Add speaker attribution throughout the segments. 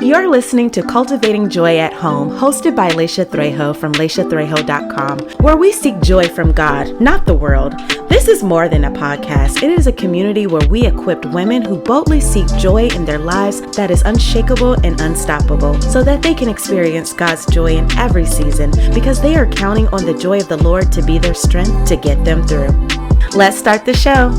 Speaker 1: You're listening to Cultivating Joy at Home, hosted by Laysha Trejo from LayshaTrejo.com, where we seek joy from God, not the world. This is more than a podcast. It is a community where we equip women who boldly seek joy in their lives that is unshakable and unstoppable, so that they can experience God's joy in every season, because they are counting on the joy of the Lord to be their strength to get them through. Let's start the show.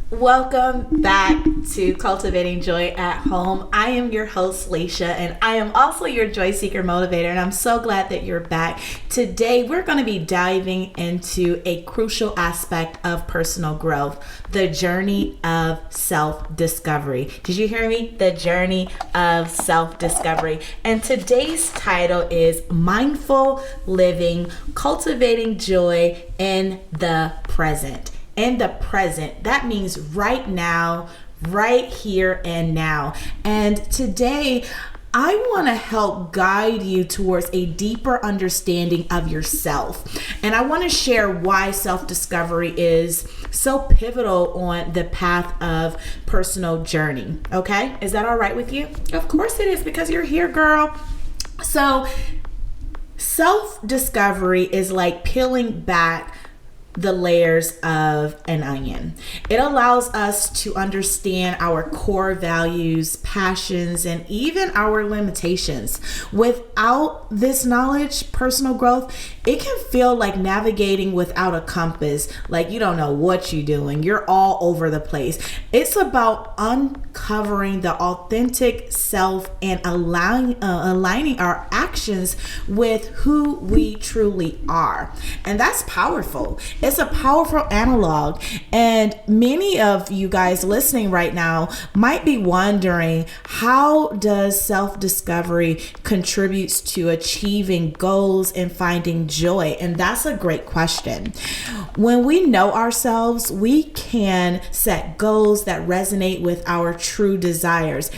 Speaker 1: Welcome back to Cultivating Joy at Home. I am your host, Laysha, and I am also your joy seeker motivator, and I'm so glad that you're back. Today, we're going to be diving into a crucial aspect of personal growth, the journey of self-discovery. Did you hear me? The journey of self-discovery. And today's title is Mindful Living, Cultivating Joy in the Present. In the present, that means right now, right here and now. And today, I want to help guide you towards a deeper understanding of yourself. And I want to share why self-discovery is so pivotal on the path of personal journey. Okay? Is that all right with you? Of course it is, because you're here, girl. So, self-discovery is like peeling back the layers of an onion. It allows us to understand our core values, passions, and even our limitations. Without this knowledge, personal growth, it can feel like navigating without a compass, like you don't know what you're doing. You're all over the place. It's about uncovering the authentic self and aligning our actions with who we truly are. And that's powerful. It's a powerful analog, and many of you guys listening right now might be wondering, how does self-discovery contributes to achieving goals and finding joy? And that's a great question. When we know ourselves, we can set goals that resonate with our true desires.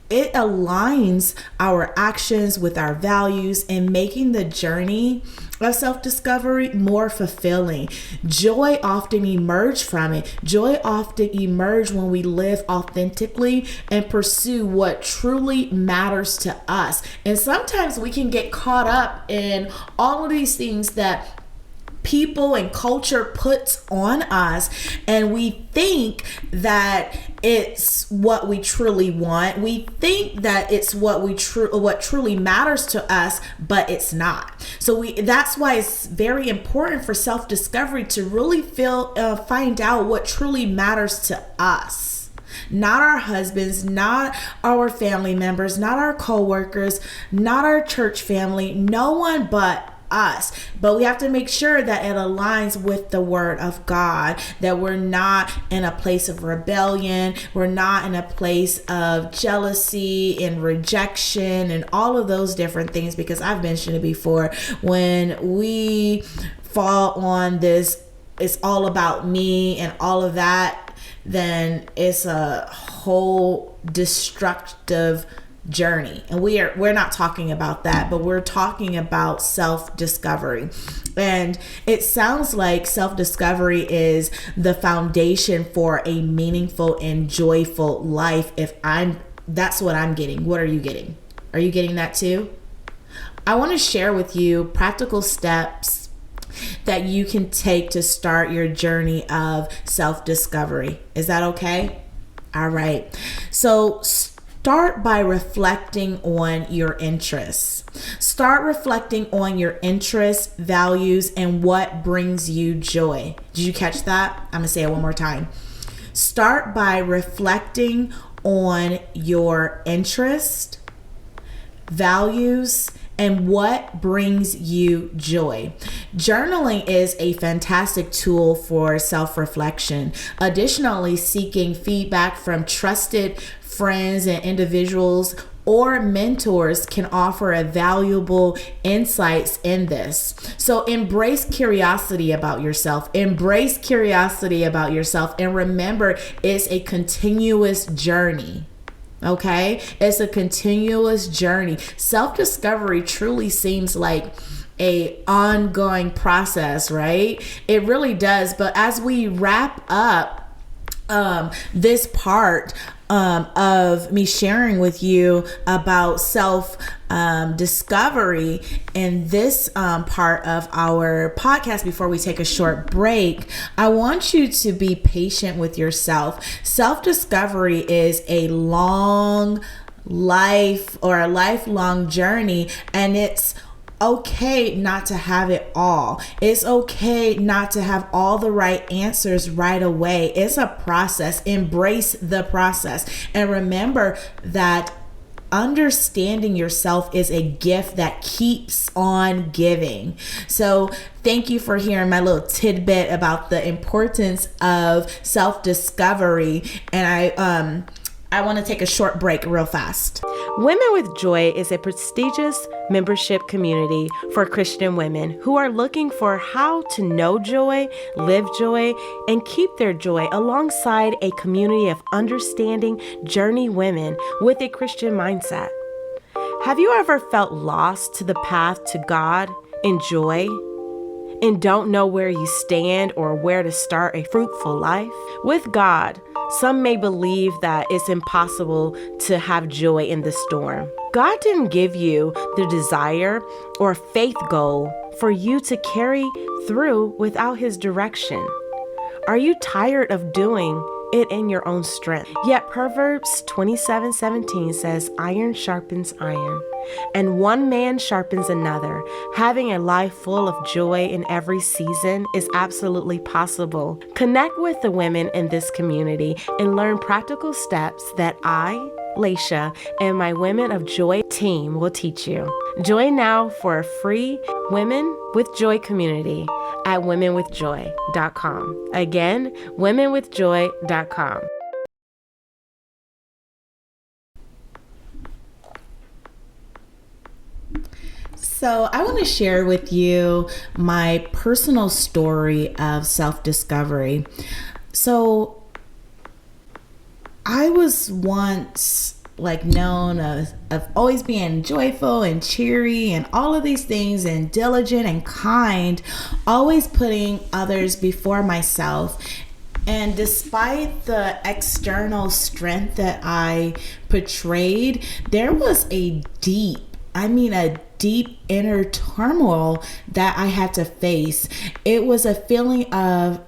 Speaker 1: It aligns our actions with our values and making the journey of self-discovery more fulfilling. Joy often emerges from it. Joy often emerges when we live authentically and pursue what truly matters to us. And sometimes we can get caught up in all of these things that people and culture puts on us, and we think that it's what we truly want. We think that it's what truly matters to us, but it's not. So that's why it's very important for self-discovery to really find out what truly matters to us. Not our husbands, not our family members, not our co-workers, not our church family, no one but us. But we have to make sure that it aligns with the word of God, that we're not in a place of rebellion, we're not in a place of jealousy and rejection and all of those different things, because I've mentioned it before. When we fall on this, it's all about me and all of that, then it's a whole destructive journey. And we're not talking about that, but we're talking about self-discovery. And it sounds like self-discovery is the foundation for a meaningful and joyful life. That's what I'm getting. What are you getting? Are you getting that too? I want to share with you practical steps that you can take to start your journey of self-discovery. Is that okay? All right. So start by reflecting on your interests. Start reflecting on your interests, values, and what brings you joy. Did you catch that? I'm going to say it one more time. Start by reflecting on your interests, values, and what brings you joy. Journaling is a fantastic tool for self-reflection. Additionally, seeking feedback from trusted friends and individuals or mentors can offer a valuable insights in this. So embrace curiosity about yourself. Embrace curiosity about yourself, and remember, it's a continuous journey. Okay? It's a continuous journey. Self-discovery truly seems like a ongoing process, right? It really does. But as we wrap up this part of me sharing with you about self discovery in this part of our podcast before we take a short break, I want you to be patient with yourself. Self-discovery is a long life or a lifelong journey, and it's okay not to have it all. It's okay not to have all the right answers right away. It's a process. Embrace the process. And remember that understanding yourself is a gift that keeps on giving. So thank you for hearing my little tidbit about the importance of self-discovery. And I want to take a short break real fast.
Speaker 2: Women with Joy is a prestigious membership community for Christian women who are looking for how to know joy, live joy, and keep their joy alongside a community of understanding journey women with a Christian mindset. Have you ever felt lost to the path to God in joy and don't know where you stand or where to start a fruitful life? With God, some may believe that it's impossible to have joy in the storm. God didn't give you the desire or faith goal for you to carry through without His direction. Are you tired of doing it in your own strength? Yet Proverbs 27:17 says, "Iron sharpens iron, and one man sharpens another." Having a life full of joy in every season is absolutely possible. Connect with the women in this community and learn practical steps that I, Laysha, and my Women of Joy team will teach you. Join now for a free Women with Joy community at womenwithjoy.com. Again, womenwithjoy.com.
Speaker 1: So I want to share with you my personal story of self-discovery. So I was once known of always being joyful and cheery and all of these things, and diligent and kind, always putting others before myself. And despite the external strength that I portrayed, there was a deep inner turmoil that I had to face. It was a feeling of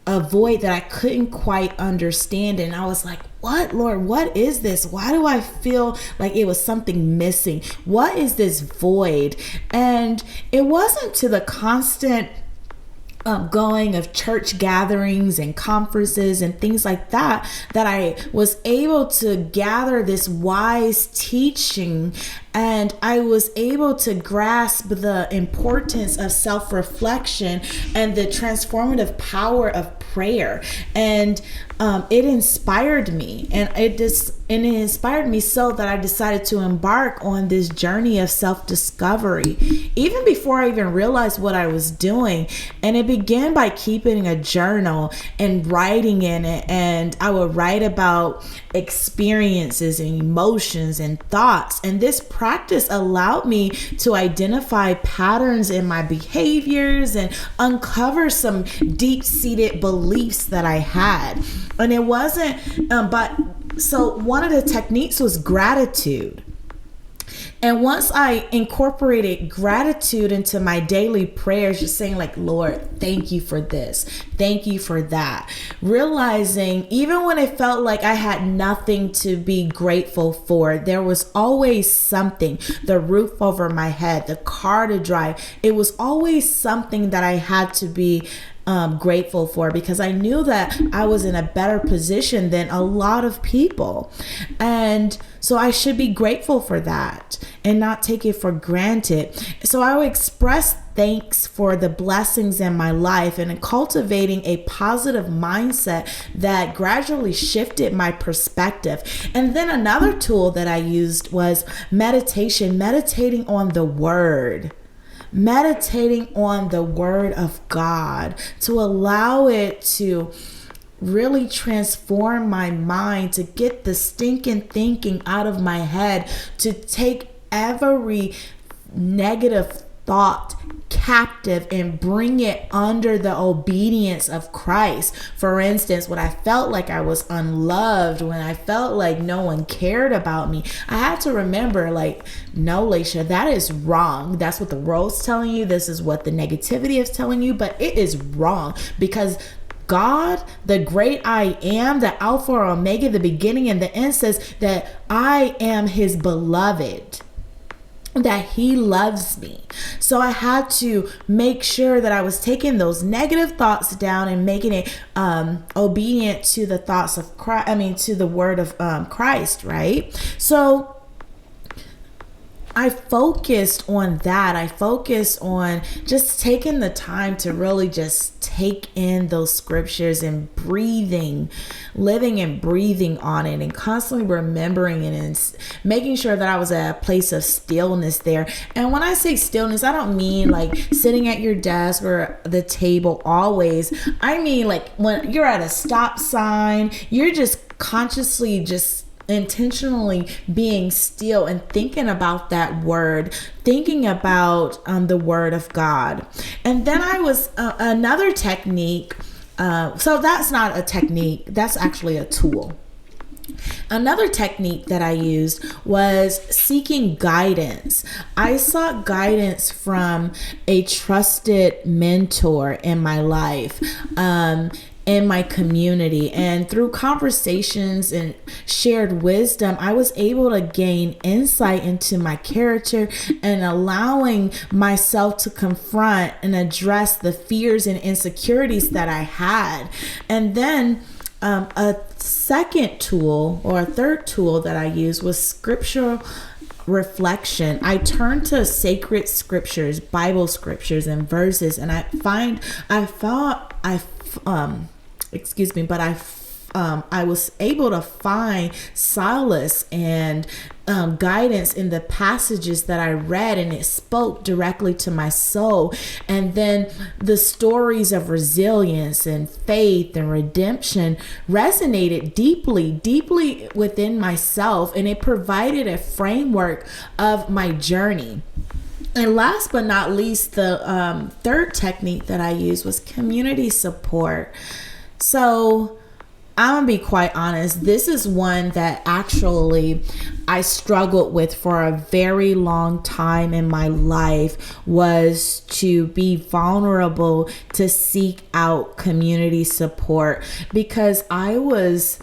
Speaker 1: a void that I couldn't quite understand. And I was like, what, Lord, what is this? Why do I feel like it was something missing? What is this void? And it wasn't to the constant going of church gatherings and conferences and things like that I was able to gather this wise teaching, and I was able to grasp the importance of self-reflection and the transformative power of prayer. And it inspired me, and it inspired me so that I decided to embark on this journey of self-discovery, even before I even realized what I was doing. And it began by keeping a journal and writing in it, and I would write about experiences and emotions and thoughts. And this practice allowed me to identify patterns in my behaviors and uncover some deep-seated beliefs that I had. And it wasn't, so one of the techniques was gratitude. And once I incorporated gratitude into my daily prayers, just saying Lord, thank you for this, thank you for that, realizing even when it felt like I had nothing to be grateful for, there was always something: the roof over my head, the car to drive. It was always something that I had to be grateful for, because I knew that I was in a better position than a lot of people. And so I should be grateful for that and not take it for granted. So I would express thanks for the blessings in my life, and in cultivating a positive mindset that gradually shifted my perspective. And then another tool that I used was meditation, meditating on the Word of God, to allow it to really transform my mind, to get the stinking thinking out of my head, to take every negative thought captive and bring it under the obedience of Christ. For instance, when I felt like I was unloved, when I felt like no one cared about me, I had to remember, like, no, Laysha, that is wrong. That's what the world's telling you. This is what the negativity is telling you, but it is wrong, because God, the great I am, the Alpha or Omega, the beginning and the end, says that I am his beloved, that he loves me. So I had to make sure that I was taking those negative thoughts down and making it obedient to the thoughts of Christ, to the word of Christ, right? So I focused on that. I focused on just taking the time to really just take in those scriptures and living and breathing on it, and constantly remembering it, and making sure that I was at a place of stillness there. And when I say stillness, I don't mean like sitting at your desk or the table always. I mean like when you're at a stop sign, you're just consciously just intentionally being still and thinking about that word, thinking about the word of God. And then I was another technique. So that's not a technique, that's actually a tool. Another technique that I used was seeking guidance. I sought guidance from a trusted mentor in my life, in my community, and through conversations and shared wisdom, I was able to gain insight into my character and allowing myself to confront and address the fears and insecurities that I had. And then a second tool, or a third tool that I used, was scriptural reflection. I turned to sacred scriptures, Bible scriptures and verses, and I was able to find solace and guidance in the passages that I read, and it spoke directly to my soul. And then the stories of resilience and faith and redemption resonated deeply within myself, and it provided a framework of my journey. And last but not least, the third technique that I used was community support. So I'm gonna be quite honest, this is one that actually I struggled with for a very long time in my life, was to be vulnerable, to seek out community support, because I was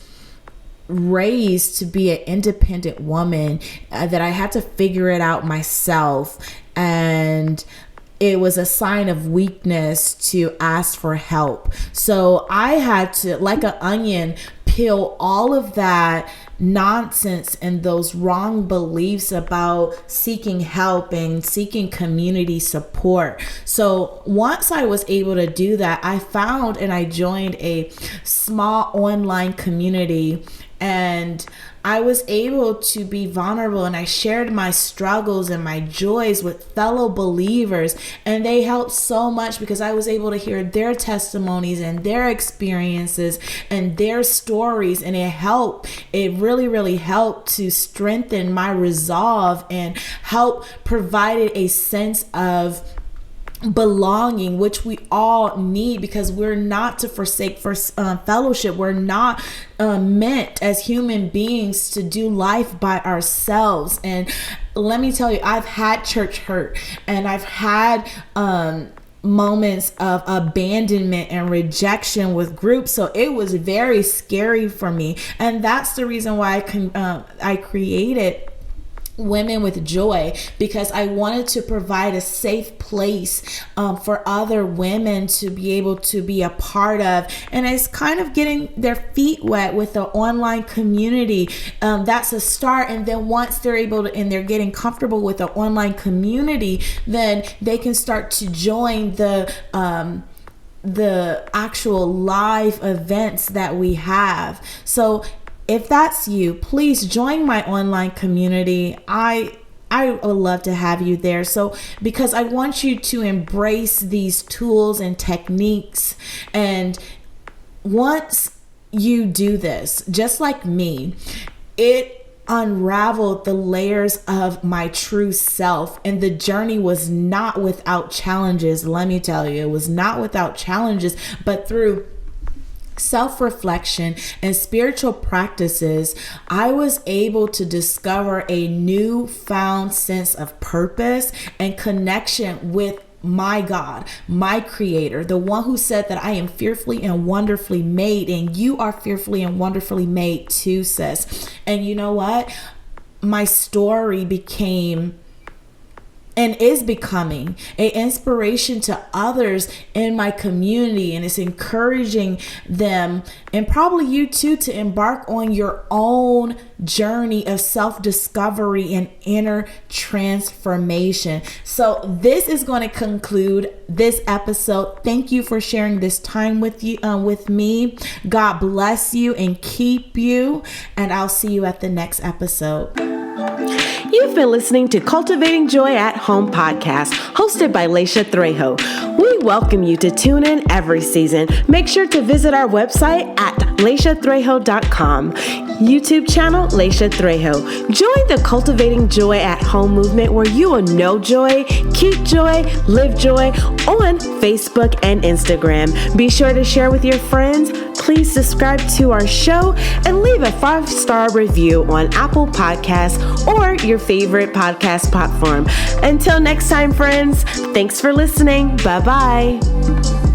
Speaker 1: raised to be an independent woman, that I had to figure it out myself, and it was a sign of weakness to ask for help. So I had to, like an onion, peel all of that nonsense and those wrong beliefs about seeking help and seeking community support. So once I was able to do that, I found and I joined a small online community, and I was able to be vulnerable, and I shared my struggles and my joys with fellow believers, and they helped so much because I was able to hear their testimonies and their experiences and their stories, and it really helped to strengthen my resolve and help provided a sense of belonging, which we all need, because we're not to forsake fellowship. We're not meant as human beings to do life by ourselves. And let me tell you, I've had church hurt, and I've had moments of abandonment and rejection with groups. So it was very scary for me, and that's the reason why I created Women with Joy, because I wanted to provide a safe place for other women to be able to be a part of. And it's kind of getting their feet wet with the online community. That's a start. And then once they're able to, and they're getting comfortable with the online community, then they can start to join the actual live events that we have. So if that's you, please join my online community. I would love to have you there. So, because I want you to embrace these tools and techniques. And once you do this, just like me, it unraveled the layers of my true self. And the journey was not without challenges. Let me tell you, it was not without challenges, but through self-reflection and spiritual practices, I was able to discover a newfound sense of purpose and connection with my God, my creator, the one who said that I am fearfully and wonderfully made, and you are fearfully and wonderfully made too, sis. And you know what? My story became and is becoming an inspiration to others in my community, and it's encouraging them, and probably you too, to embark on your own journey of self-discovery and inner transformation. So this is going to conclude this episode. Thank you for sharing this time with me. God bless you and keep you, and I'll see you at the next episode.
Speaker 2: You've been listening to Cultivating Joy at Home podcast, hosted by Laysha Trejo. We welcome you to tune in every season. Make sure to visit our website at layshatrejo.com. YouTube channel, Laysha Trejo. Join the Cultivating Joy at Home movement, where you will know joy, keep joy, live joy on Facebook and Instagram. Be sure to share with your friends. Please subscribe to our show and leave a 5-star review on Apple Podcasts or your favorite podcast platform. Until next time, friends, thanks for listening. Bye-bye.